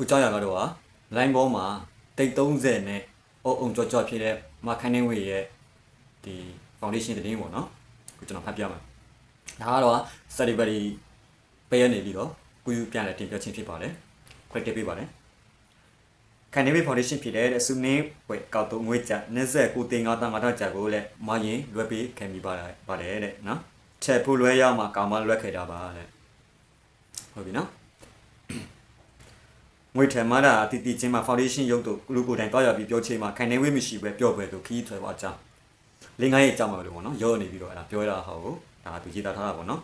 ခုကြောက်ရကတော့ line ပေါ်မှာတိတ်30နဲ့အုံကြောဖြစ်တဲ့မခိုင်နေဝေရဲ့ဒီ foundation တည်းပေါ့နော်ခုကျွန်တော်ဖတ်ပြမှာဒါကတော့ celebrity ပေးရနေပြီးတော့ကိုယူပြန်လဲတင်ပြချင်းဖြစ်ပါတယ်ခွဲတက်ပေးပါတယ်ခိုင်နေဝေ foundation ဖြစ်တဲ့စုနေဝေကောက်တော့ငွေကြ29တင်5တန်း5ကြကိုလည်းမရင်လွယ်ပေးခံပြီးပါတယ်တဲ့နော်ချက်ဖို့လွယ်ရမှာကာမလွယ်ခဲ့တာပါတဲ့ဟုတ်ပြီနော်ငွေထမတာတီချင်းမှာ foundation ရုပ်တို့လူကိုယ်တိုင်တွားရပြီးပြောချင်မှာခိုင်နေဝေးမရှိပဲပြောပွဲလို့ခီးထွယ်ပါအကြောင်းလင်းငါးရဲ့အကြောင်းပါလို့ပေါ့နော်ရောနေပြီးတော့အဲ့ဒါပြောရတာဟောကိုဒါသူရေးသားထားတာပေါ့နော်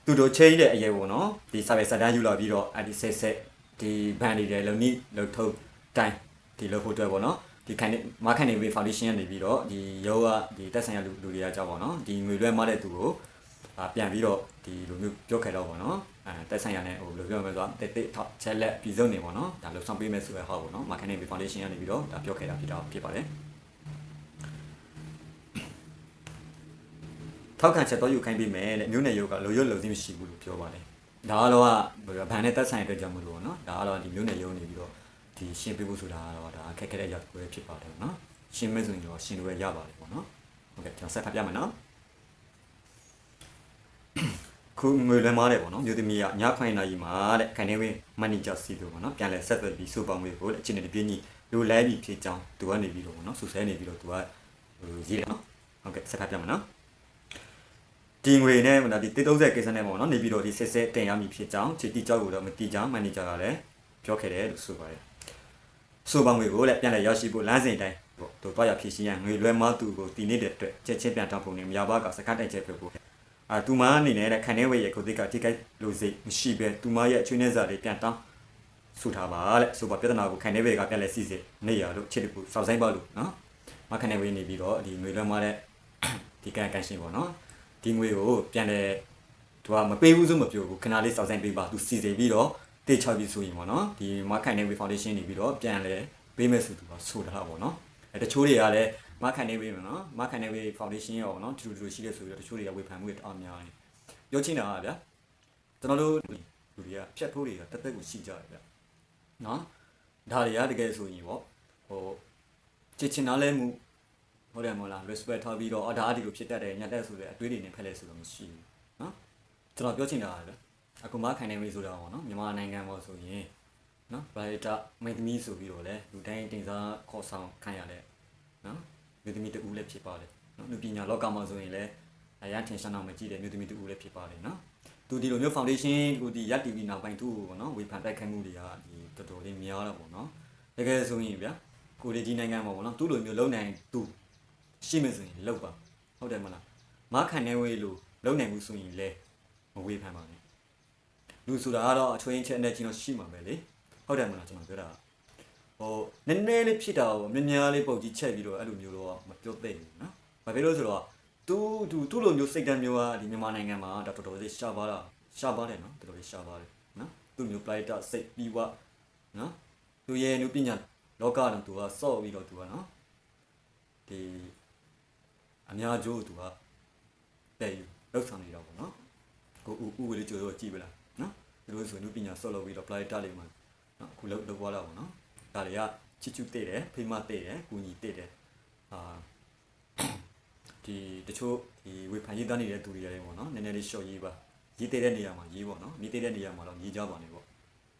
သူတို့ချိန်တဲ့အရေးပေါ့နော်ဒီစာပေစာတမ်းယူလာပြီးတော့အဲ့ဒီဆက်ဒီဘန်တွေလုံနီလုံထုတ်တိုင်းဒီလုံဖို့အတွက်ပေါ့နော်ဒီခိုင်နေမခိုင်နေဝေး foundation ကနေပြီးတော့ဒီရောကဒီတက်ဆိုင်ရလူတွေကကြောက်ပေါ့နော်ဒီငွေလွှဲမတဲ့သူကိုပြန်ပြီးတော့ဒီလိုမျိုးပြောခဲ့တော့ပေါ့နော်တက်ဆိုင်ရနဲ့ဟိုလိုပြောမယ်ဆိုတော့တက်ထောက်ချက်လက်ပြည်စုံနေပေါ့နော်ဒါလုံဆောင်ပေးမယ်ဆိုရဟောပေါ့နော်မခိုင်နေဝေး foundation ကနေပြီးတော့ဒါပြောခဲ့တာဖြစ်ပါတယ်ထောက်ခံချက်တော့ယူခိုင်းပေးမယ်တဲ့မြို့နယ်ရုပ်ကလိုရွတ်လုံစည်းမရှိဘူးလို့ပြောပါတယ်ဒါကတော့ဘန်နဲ့တက်ဆိုင်အတွက်ကြောင့်မလို့ပေါ့နော်ဒါကတော့ဒီမြို့နယ်ရုံးနေပြီးတော့ဒီရှင်းပေးဖို့ဆိုတာကတော့ဒါအခက်ခဲတဲ့ရောက်ပွဲဖြစ်ပါတယ်နော်ရှင်းမဲ့ဆိုရင်တော့ရှင်းလို့ရပါတယ်ပေါ့နော်ဟုတ်ကဲ့ကျွန်တော်ဆက်ဖတ်ပြမယ်နော်ခုငွေလွှဲမားတယ်ပေါ့နော်မြို့သမီးကညခွင်နာရီမှာတဲ့ခိုင်နေဝင်းမန်နေဂျာစီတို့ပေါ့နော်ပြန်လဲဆက်သွယ်ပြီးစုပေါင်းမျိုးကိုအချင်းတွေပြင်းကြီးလိုလဲပြီးဖြစ်ကြောင်းသူကနေပြီးတော့ပေါ့နော်ဆူဆဲနေပြီးတော့သူကရေးတယ်နော်ဟုတ်ကဲ့ဆက်ဖတ်ပြမယ်နော်ဒီငွေနဲ့ဒီ30ကိစ္စနဲ့ပေါ့နော်နေပြီးတော့ဒီဆက်တင်ရမည်ဖြစ်ကြောင်းချီတီကြောက်ကိုတော့မတီကြောင်းမန်နေဂျာကလည်းပြောခဲ့တယ်လို့ဆိုပါတယ်ဆိုပါငွေကိုလည်းပြန်လဲရရှိဖို့လမ်းစဉ်တိုင်းပေါ့သူတွားရဖြစ်ရှင်းရငွေလွှဲမသူကိုတီနေတဲ့အတွက်ချက်ချင်းပြန်တောင်းဖို့နေမရပါကစကားတိုက်ချက်ဖြစ်ဖို့သူမအနေနဲ့ခိုင်နေဝေရဲ့ကိုတိကတိကိုက်လို့စိမရှိပဲသူမရဲ့အချွေးနေစာတွေပြန်တောင်းဆိုထားပါတဲ့ဆိုပါပြဿနာကိုခိုင်နေဝေကပြန်လဲစီစစ်နေရလို့ချစ်တကူစောက်ဆိုင်ပါလို့နော်မခိုင်နေဝေနေပြီးတော့ဒီငွေလွှဲမတဲ့ဒီကန်ရှင်းပေါ့နော်ဒီငွေကိုပြန်လဲသူကမပေးဘူးဆိုမပြောဘူးခဏလေးစောက်ဆိုင်ပေးပါသူစီစဉ်ပြီးတော့တေချပြီးဆိုရင်ပေါ့နော်ဒီမခိုင်နေဝေ foundation နေပြီးတော့ပြန်လဲပေးမယ်ဆိုသူကဆိုတာပေါ့နော်တချို့တွေကလည်းမခိုင်နေဝေးမယ်နော်မခိုင်နေဝေး foundation ရောနော်တူတူရှိတယ်ဆိုပြီးတော့တချို့တွေကဝေဖန်မှုတွေအများကြီးပြောချင်တာဗျာကျွန်တော်တို့လူတွေကဖြတ်ဖို့တွေကတက်တက်ကိုရှိကြတယ်ဗျာနော်ဒါတွေကတကယ်ဆိုရင်ပေါ့ဟိုချစ်ချင်နားလဲမှုဟုတ်တယ်မဟုတ်လား respect ထားပြီးတော့ဒါအဒီလိုဖြစ်တတ်တယ်ညက်တက်ဆိုတဲ့အတွေးတွေနဲ့ဖက်လဲဆိုတော့မရှိဘူးနော်ကျွန်တော်ပြောချင်တာကဗျာအခုမခိုင်နေဝေးဆိုတာပေါ့နော်မြန်မာနိုင်ငံပေါ်ဆိုရင်နော်ဗိုက်တာမိတ်သမီးဆိုပြီးတော့လဲလူတိုင်းတင်စားခေါ်ဆောင်ခံရတဲ့နော်မြို့သမီးတူလည်းဖြစ်ပါတယ်နော်လူပညာလောကမှာဆိုရင်လည်းအရန်ထင်ရှားအောင်မကြည့်တဲ့မြို့သမီးတူလည်းဖြစ်ပါတယ်နော်သူဒီလိုမျိုး foundation ကိုဒီရက် TV နောက်ပိုင်းသူ့ပေါ့နော်ဝေဖန်တိုက်ခိုက်မှုတွေကဒီတော်တော်လေးများတော့ပေါ့နော်တကယ်ဆိုရင်ဗျာကိုရီကြီးနိုင်ငံမှာပေါ့နော်သူ့လိုမျိုးလုံနိုင်သူရှိမှဆိုရင်လောက်ပါဟုတ်တယ်မလားမခံနေဝေးလို့လုံနိုင်မှုဆိုရင်လဲမဝေဖန်ပါနဲ့လူဆိုတာကတော့အချွင်းချက်နဲ့ချင်းတော့ရှိမှာပဲလေဟုတ်တယ်မလားကျွန်တော်ပြောတာဟိုနည်းနည်းလေးဖြစ်တာကိုမြများလေးပုံကြီးချက်ပြီးတော့အဲ့လိုမျိုးတော့မပြောသိဘူးနော်ဘာဖြစ်လို့ဆိုတော့သူလိုမျိုးစိတ်ဓာတ်မျိုးကဒီမြန်မာနိုင်ငံမှာတော်တော်လေးရှားပါတယ်နော်တော်တော်လေးရှားပါတယ်နော်သူမျိုး player စိတ်ပြီးွားနော်သူရဲ့နုပညာလောကတော့သူကစော့ပြီးတော့သူကနော်ဒီအများကျိုးသူကတဲ့ယူလောက်ဆောင်နေတော့ပေါ့နော်ကိုဦးဝေလေးကြိုးတော့ကြည့်ပလားနော်သူတို့ဆိုနုပညာစော့လို့ပြီးတော့ player လေးမှာနော်အခုလောက်သွားတော့ပေါ့နော်ဒါတွေကချစ်ချူတဲ့တယ်ဖိမတဲ့တယ်ကူညီတဲ့တယ်ဒီတချို့ဒီဝေဖန်ရေးသားနေတဲ့သူတွေရတယ်ပေါ့နော်နည်းနည်းလေးရှော့ရေးပါရေးတဲ့နေရာမှာရေးပေါ့နော်နေတဲ့နေရာမှာတော့ရေးကြပါနေပေါ့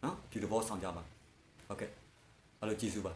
နော်ဒီလိုဘောဆောင်ကြပါဟုတ်ကဲ့အဲ့လိုကြည့်စုပါ